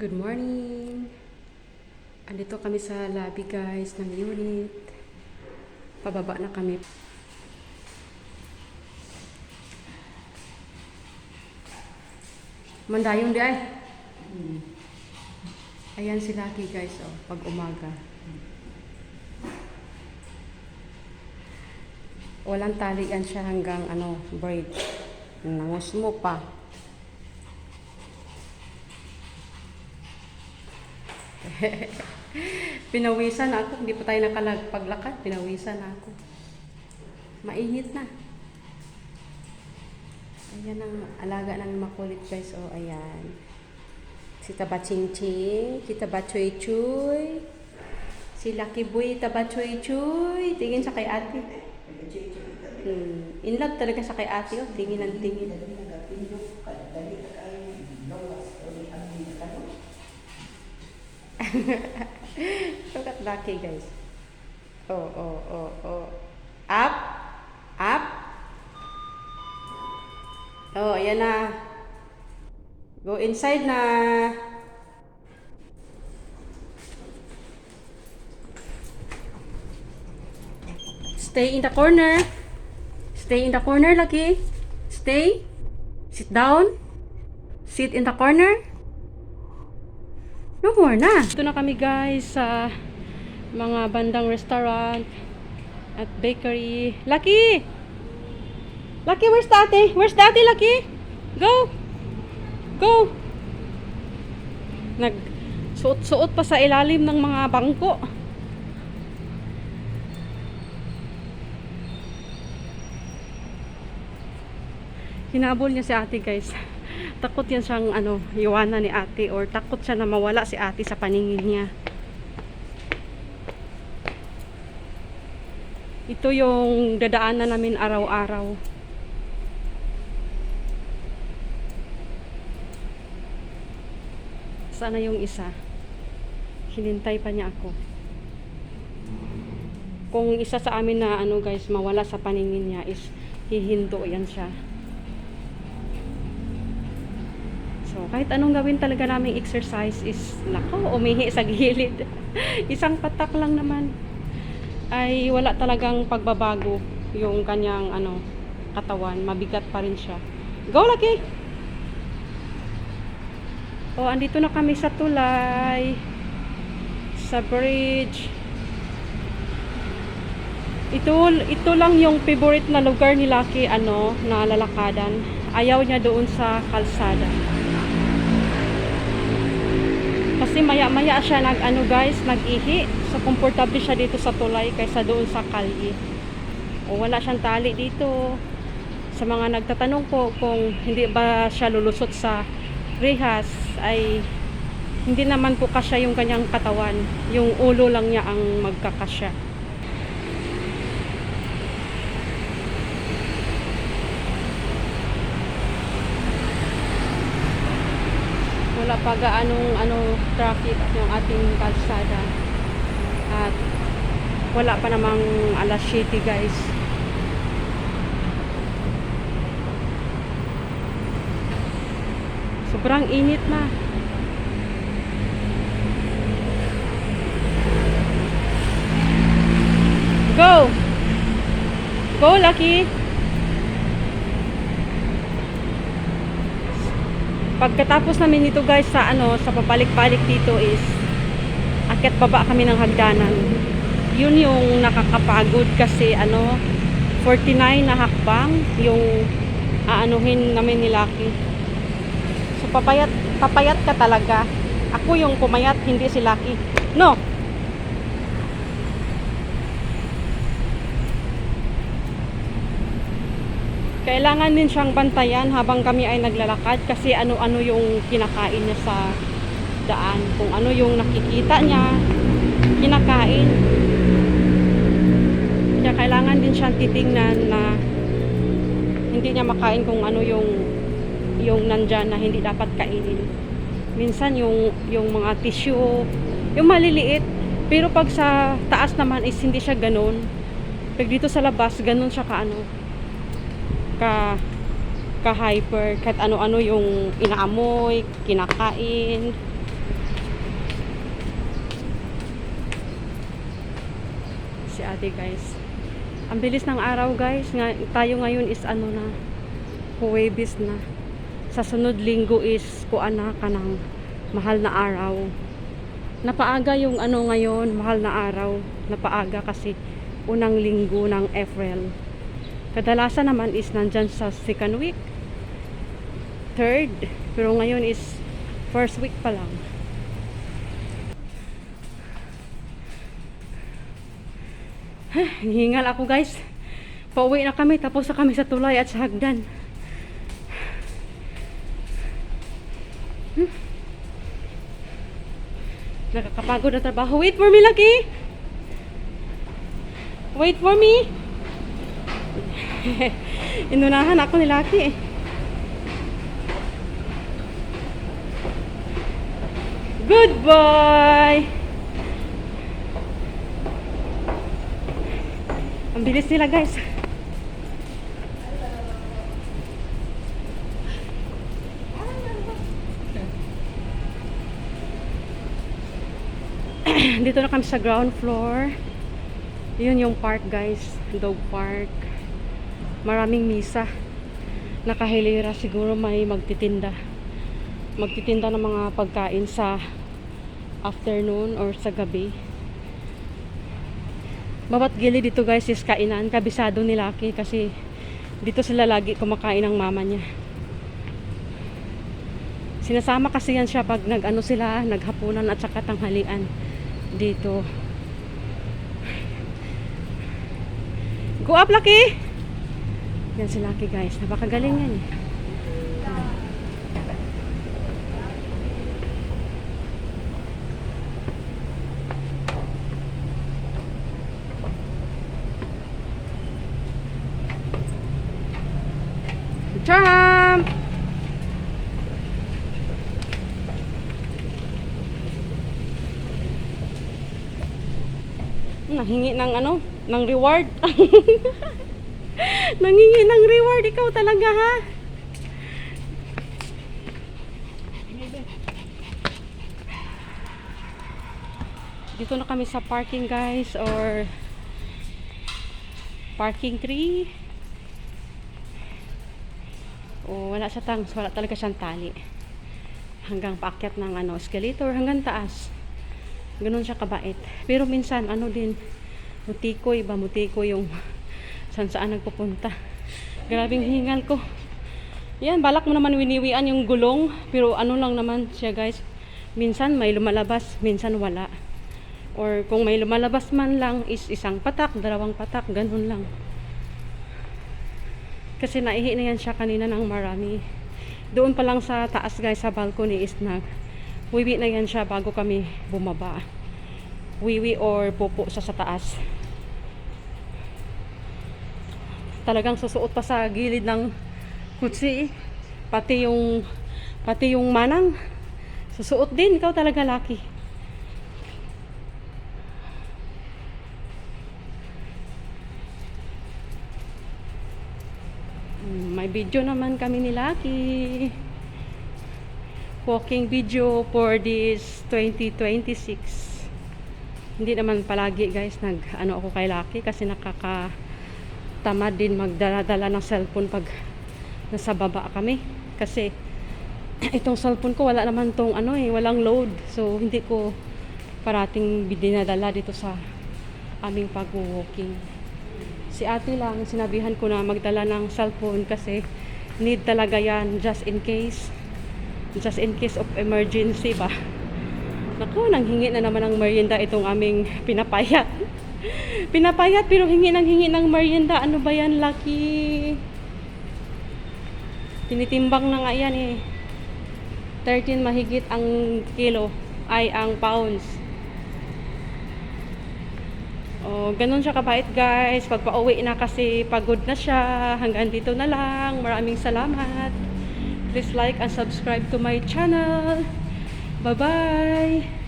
Good morning! Andito kami sa lobby guys ng unit. Pababa na kami. Mandayon di ay. Ayan si Lucky guys pag umaga. Walang talian siya hanggang bridge. Nangus mo pa. Pinawisan ako, hindi pa tayo paglakad, pinawisan ako. Mainit na. Ayan ang alaga ng makulit guys, ayan. Si Taba Ching Ching, si Taba Chuy Chuy, si Lucky Boy Taba Chuy Chuy, tingin sa kay ate. In love talaga sa kay ate, tingin ang tingin. Look at Lucky guys. Up. Up. Ayan na. Go inside na. Stay in the corner. Stay in the corner, Lucky. Stay. Sit down. Sit in the corner. No more na. Ito na kami guys sa mga bandang restaurant at bakery. Lucky! Lucky, where's Tate? Where's Tate, Lucky? Go! Go! Nagsuot-suot pa sa ilalim ng mga bangko. Hinabol niya si ate guys. Takot yan siyang iwanan ni ate or takot siya na mawala si ate sa paningin niya. Ito yung dadaanan namin araw-araw. Sana yung isa. Hinintay pa niya ako. Kung isa sa amin na guys mawala sa paningin niya is hihinto yan siya. So, kahit anong gawin talaga naming exercise is, nako, umihi sa gilid. Isang patak lang naman. Ay, wala talagang pagbabago yung kanyang, katawan. Mabigat pa rin siya. Go, Lucky! Andito na kami sa tulay. Sa bridge. Ito lang yung favorite na lugar ni Lucky, na lalakadan. Ayaw niya doon sa kalsada. Kasi maya-maya siya nag-ihi. So, komportable siya dito sa tulay kaysa doon sa kalye. Wala siyang tali dito. Sa mga nagtatanong po kung hindi ba siya lulusot sa rehas, ay hindi naman po kasya yung kanyang katawan. Yung ulo lang niya ang magkakasya. Wala pa gaanong traffic yung ating kalsada at wala pa namang alas 7 guys. Sobrang init na. Go! Go, Lucky! Pagkatapos namin dito guys sa sa papalik-balik dito is akyat baba kami ng hagdanan. Yun yung nakakapagod kasi 49 na hakbang yung aanuhin namin ni Lucky. So papayat ka talaga. Ako yung pumayat, hindi si Lucky. No. Kailangan din siyang bantayan habang kami ay naglalakad kasi ano-ano yung kinakain niya sa daan. Kung ano yung nakikita niya, kinakain. Kaya kailangan din siyang titingnan na hindi niya makain kung ano yung nandyan na hindi dapat kainin. Minsan yung mga tissue, yung maliliit. Pero pag sa taas naman is hindi siya ganun. Pag dito sa labas, ganun siya ka-hyper, kahit ano-ano yung inaamoy, kinakain. ate guys. Ang bilis ng araw guys. Tayo ngayon is ano na, Huwebes na. Sa sunod linggo is kuana ka ng mahal na araw. Napaaga yung ano ngayon, mahal na araw. Napaaga kasi unang linggo ng April. Kadalasan naman is nandyan sa second week, third, pero ngayon is first week pa lang. Hingal ako guys. Pauwi na kami, tapos na kami sa tulay at sa hagdan. Nakakapagod na trabaho. Wait for me, Lucky! Wait for me! Inunahan ako ni Lucky eh. Good boy! Ang bilis nila guys. Dito na kami sa ground floor. Yun yung park guys, dog park. Maraming misa. Nakahilera, siguro may magtitinda ng mga pagkain sa afternoon or sa gabi. Bawat gilid dito guys is kainan. Kabisado ni Lucky kasi dito sila lagi kumakain ng mama niya. Sinasama kasi yan siya pag nag-ano sila, naghapunan at saka tanghalian dito. Go up, Lucky! Yan si Lucky guys. Napakagaling yan eh. Jump! Nahingi ng ano, ng reward. Nangingi ng reward ikaw talaga ha. Dito na kami sa parking guys, or parking 3. O wala siya wala talaga siyang tali. Hanggang paakyat ng ano, escalator hanggang taas. Ganun siya kabait. Pero minsan ano din, mutikoy yung saan nagpupunta. Grabing hingal ko. Yan, balak mo naman winiwian yung gulong, pero ano lang naman siya guys, minsan may lumalabas, minsan wala. Or kung may lumalabas man lang is isang patak, dalawang patak, ganun lang. Kasi naihi na yan siya kanina ng marami. Doon pa lang sa taas guys, sa balcony is wiwi na yan siya bago kami bumaba. Wiwi or pupo sa taas. Talagang susuot pa sa gilid ng kutsi. Pati yung manang. Susuot din. Ikaw talaga Lucky. May video naman kami ni Lucky. Walking video for this 2026. Hindi naman palagi guys ano ako kay Lucky kasi nakakatamad din magdala-dala ng cellphone pag nasa baba kami. Kasi itong cellphone ko wala naman tong ano walang load. So hindi ko parating dinadala dito sa aming pag-walking. Si ate lang, sinabihan ko na magdala ng cellphone kasi need talaga yan just in case of emergency ba. Naku, nanghingi na naman ng merienda itong aming pinapayat. Pinapayat pero hingi ng merienda. Ano ba yan Lucky? Tinitimbang na nga yan eh. 13 mahigit ang kilo ay ang pounds. Oh, ganun siya kabait guys. Pag pauwi na kasi pagod na siya. Hanggang dito na lang. Maraming salamat. Please like and subscribe to my channel. Bye-bye.